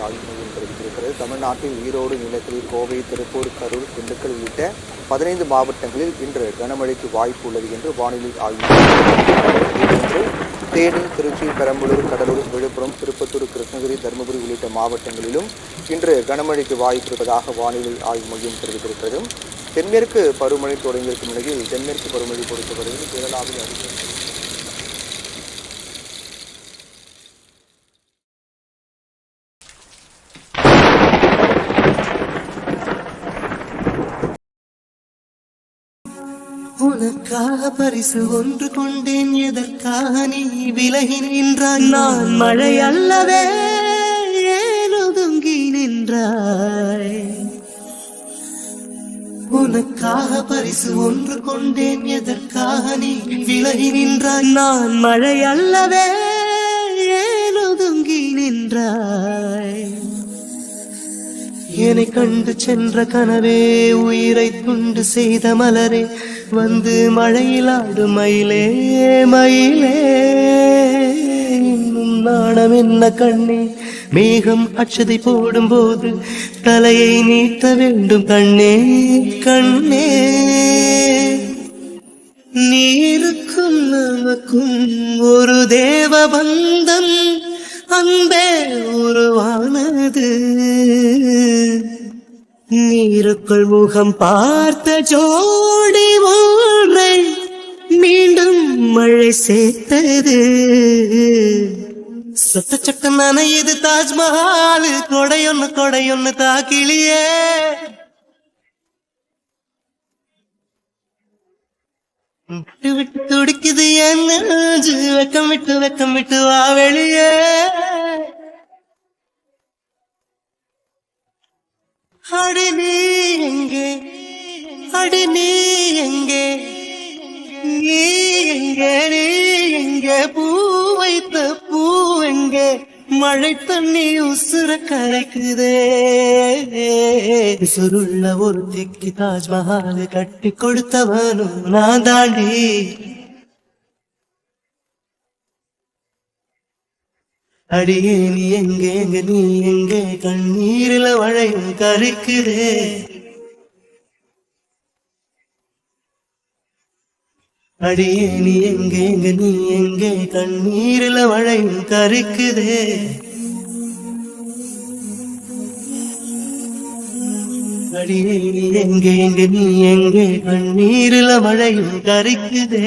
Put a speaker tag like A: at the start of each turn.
A: ஆய்வு மையம் தெரிவித்திருக்கிறது. தமிழ்நாட்டில் ஈரோடு, நீலகிரி, கோவை, திருப்பூர், கரூர், திண்டுக்கல் உள்ளிட்ட 15 மாவட்டங்களில் இன்று கனமழைக்கு வாய்ப்பு உள்ளது என்று வானிலை ஆய்வு மையம். தேனி, திருச்சி, பெரம்பலூர், கடலூர், விழுப்புரம், திருப்பத்தூர், கிருஷ்ணகிரி, தருமபுரி உள்ளிட்ட மாவட்டங்களிலும் இன்று கனமழைக்கு வாய்ப்பு இருப்பதாக வானிலை ஆய்வு மையம் தெரிவித்திருக்கிறது. தென்மேற்கு பருவமழை தொடங்கியிருக்கும் நிலையில் தென்மேற்கு பருவமழை பொறுத்தவரையில் கேரளாவில்
B: உனக்காக பரிசு ஒன்று கொண்டேன், எதற்காக நீ விலகி நின்றாய்? நான் மழை அல்லவே, ஏன் ஒதுங்கி நின்றாய்? உனக்காக பரிசு ஒன்று கொண்டேன், எதற்காக நீ விலகி நின்றாய்? நான் மழை அல்லவே, ஏன் ஒதுங்கி நின்றாய்? என்னை கண்டு சென்ற கனவே, உயிரை துண்டு செய்த மலரே, வந்து மழையில் ஆடு மயிலே மயிலே. இன்னும் நாணம் என்ன கண்ணே, மேகம் அச்சதை போடும் போது தலையை நீட்ட வேண்டும் கண்ணே கண்ணே. நீருக்கும் நமக்கும் ஒரு தேவ பந்தம் அன்பே உருவானது. நீருக்குள் முகம் பார்த்த ஜோடி ஒன்றை மீண்டும் மழை சேர்த்தது. சொட்ட சொட்ட நனையுது தாஜ்மஹால், கொடையொன்னு தாக்கிலியே. விட்டு விட்டு துடிக்குது என் நெஞ்சு, வெக்கம் விட்டு வா வெளியே. அடி நீ எங்கே, அடி நீ எங்கே, நீ எங்கே, நீ எங்கே, பூ வைத்த பூ எங்கே? மழை தண்ணி உசுர கரைக்குதே. சுருள்ள ஒரு திக்கி தாஜ்மஹால் கட்டி கொடுத்தவனும் நான் தாண்டி. அடியே நீ எங்கே, எங்க நீ எங்கே, கண்ணீரில மழையும் கரைக்குதே. அடியே நீ எங்கே, எங்க நீ எங்கே, கண்ணீரில மழையும் கரைக்குதே. அடியே நீ எங்கே, எங்க நீ எங்கே, கண்ணீரில மழையும் கரைக்குதே.